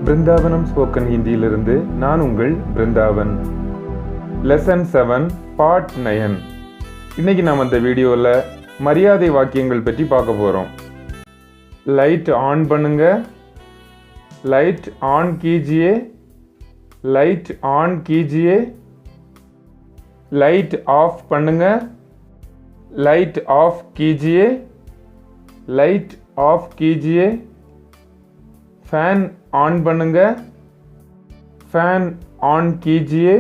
Brindavanam spoken ஹிந்தியிலிருந்து நான் உங்கள் Brindavan. Lesson 7 part 9. இன்னைக்கு நாம் அந்த வீடியோவில் மரியாதை வாக்கியங்கள் பற்றி பார்க்க போகிறோம். லைட் ஆன் பண்ணுங்க, லைட் ஆன் कीजिए, லைட் ஆன் कीजिए. லைட் ஆஃப் பண்ணுங்க, லைட் ஆஃப் कीजिए, லைட் ஆஃப் कीजिए. फैन ऑन பண்ணுங்க, फैन ऑन कीजिए,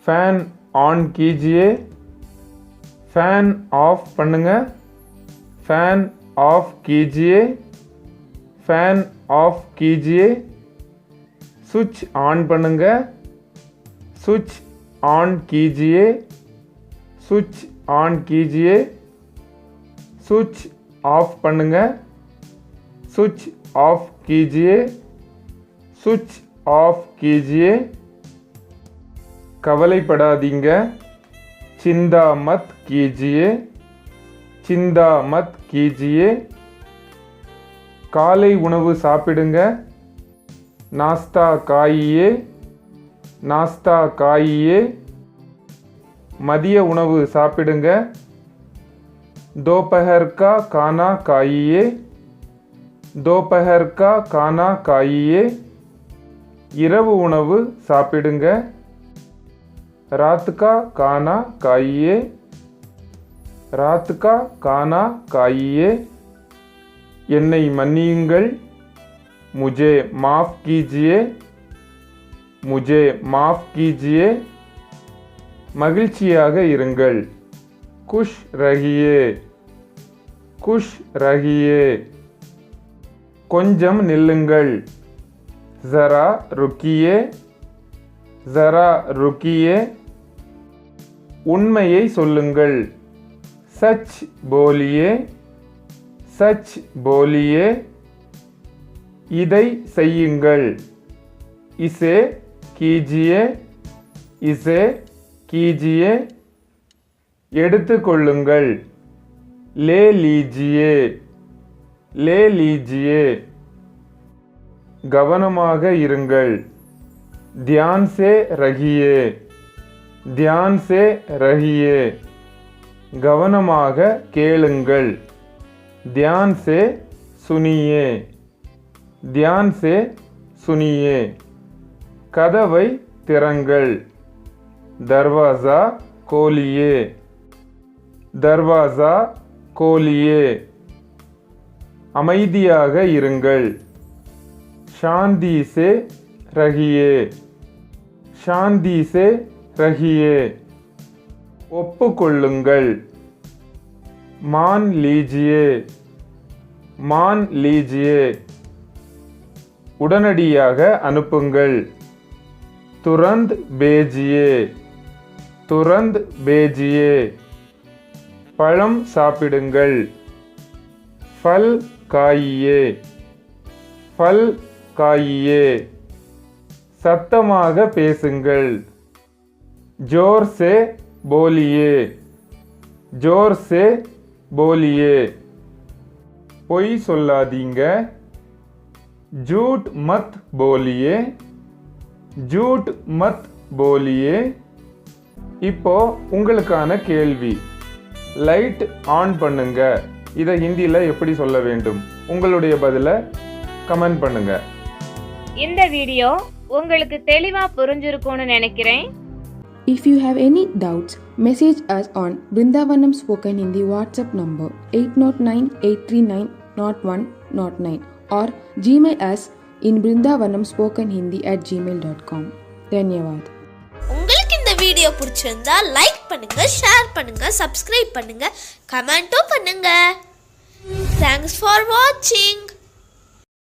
फैन ऑन कीजिए. फैन ऑफ பண்ணுங்க, फैन ऑफ कीजिए, फैन ऑफ कीजिए. स्विच ऑन பண்ணுங்க, स्विच ऑन कीजिए, स्विच ऑन कीजिए. स्विच ऑफ பண்ணுங்க, स्विच ऑफ कीजिए, स्विच ऑफ कीजिए. कवலைப்படாதீங்க, चिंता मत कीजिए, चिंता मत कीजिए. காலை உணவு சாப்பிடுங்க, नाश्ता खाइए, नाश्ता खाइए. மதிய உணவு சாப்பிடுங்க, दोपहर का खाना खाइए, दोपहर का खाना खाइए. இரவு உணவு சாப்பிடுங்க, रात का खाना खाइए, रात का खाना खाइए. என்னை மன்னியுங்கள், मुझे माफ़ कीजिए, मुझे माफ़ कीजिए. மகிழ்ச்சியாக இருங்கள், खुश रहिए, खुश रहिए. கொஞ்சம் நில்லுங்கள், ज़रा रुकिए, ज़रा रुकिए. உண்மையை சொல்லுங்கள், सच बोलिए, सच बोलिए. இதை செய்யுங்கள், इसे कीजिए, इसे कीजिए. எடுத்துக்கொள்ளுங்கள், ले लीजिए, ले लीजिए. கவனமாக இருங்கள், ध्यान से रहिए, ध्यान से रहिए. கவனமாக கேளுங்கள், ध्यान से सुनिए, ध्यान से सुनिए. கதவை திறங்கள், दरवाज़ा खोलिए, दरवाज़ा खोलिए. அமைதியாக இருங்கள், शांति से रहिए, शांति से रहिए. ஒப்புக்கொள்ளுங்கள், मान लीजिए, मान लीजिए. உடனடியாக அனுப்புங்கள், तुरंत भेजिए, तुरंत भेजिए. பழம் சாப்பிடுங்கள், फल खाइए, फल खाइए. சத்தமாக பேசுங்கள், जोर से बोलिए, जोर से बोलिए. பொய் சொல்லாதீங்க, झूठ मत बोलिए, झूठ मत बोलिए. இப்போ உங்களுக்கான கேள்வி, லைட் ஆன் பண்ணுங்க, இதை ஹிந்தியில் எப்படி சொல்ல வேண்டும்? உங்களுடைய பதிலை கமெண்ட் பண்ணுங்க. இந்த வீடியோ உங்களுக்கு தெளிவா புரிஞ்சிருக்கும்னு நினைக்கிறேன். If you have any doubts, message us on Brindavanam Spoken Hindi WhatsApp number 809-839-0109 or Gmail us in brindavanamspokenhindi@gmail.com. धन्यवाद. உங்களுக்கு இந்த வீடியோ பிடிச்சிருந்தா லைக் பண்ணுங்க, ஷேர் பண்ணுங்க, சப்ஸ்கிரைப் பண்ணுங்க, கமெண்ட்டும் பண்ணுங்க. Thanks for watching.